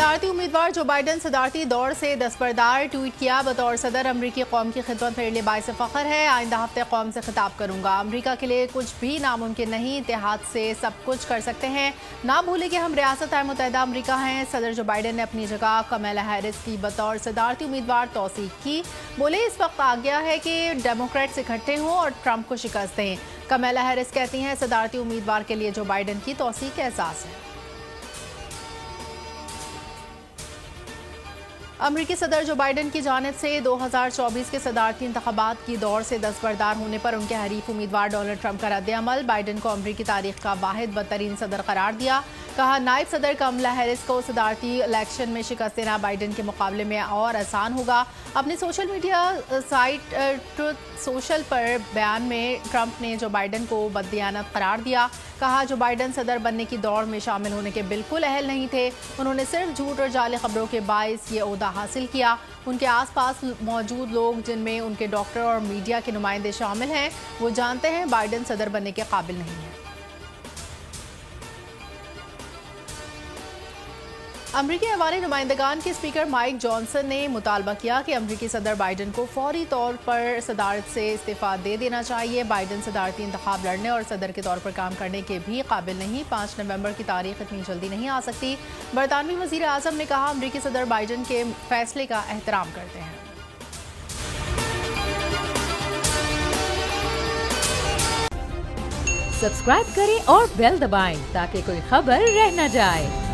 सदारती उम्मीदवार जो बाइडन सदारती दौर से दस्तबरदार। ट्वीट किया, बतौर सदर अमरीकी कौम की खिदमत मेरे लिए बाइस फ़ख्र है। आइंदा हफ्ते कौम से खिताब करूंगा। अमरीका के लिए कुछ भी नामुमकिन नहीं, इत्तेहाद से सब कुछ कर सकते हैं। ना भूलें कि हम रियासत मुत्तहिदा अमरीका हैं। सदर जो बाइडन ने अपनी जगह कमला हैरिस की बतौर सदारती उम्मीदवार तौसीक की। बोले, इस वक्त आ गया है कि डेमोक्रेट्स इकट्ठे हों और ट्रंप को शिकस्त दें। कमला हैरिस कहती हैं, सदारती उम्मीदवार के लिए जो बाइडन की तौसीक का एहसास है। अमरीकी सदर जो बाइडन की जानिब से 2024 के सदारती इंतखाबात की दौर से दस्तबरदार होने पर उनके हरीफ उम्मीदवार डोनाल्ड ट्रंप का रद्द-ए-अमल। बाइडन को अमरीकी तारीख का वाहिद बदतरीन सदर करार दिया। कहा, नायब सदर कमला हैरिस को सदारती इलेक्शन में शिकस्त देना बाइडन के मुकाबले में और आसान होगा। अपने social media site truth social पर बयान में ट्रंप ने जो बाइडन को बददियानत करार दिया। कहा, जो बाइडन सदर बनने की दौड़ में शामिल होने के बिल्कुल अहल नहीं थे। उन्होंने सिर्फ झूठ और जाली खबरों के बायस ये ओहदा हासिल किया। उनके आसपास मौजूद लोग, जिनमें उनके डॉक्टर और मीडिया के नुमाइंदे शामिल हैं, वो जानते हैं बाइडन सदर बनने के काबिल नहीं है। अमरीकी अवामी नुमाइंदगान के स्पीकर माइक जॉनसन ने मुतालबा किया कि अमरीकी सदर बाइडन को फौरी तौर पर सदारत से इस्तीफा दे देना चाहिए। बाइडन सदारती इंतखाब लड़ने और सदर के तौर पर काम करने के भी काबिल नहीं। 5 नवंबर की तारीख इतनी जल्दी नहीं आ सकती। बरतानवी वज़ीर आज़म ने कहा, अमरीकी सदर बाइडन के फैसले का एहतराम करते हैं। सब्सक्राइब करें और बेल दबाएं ताकि कोई खबर रह न जाए।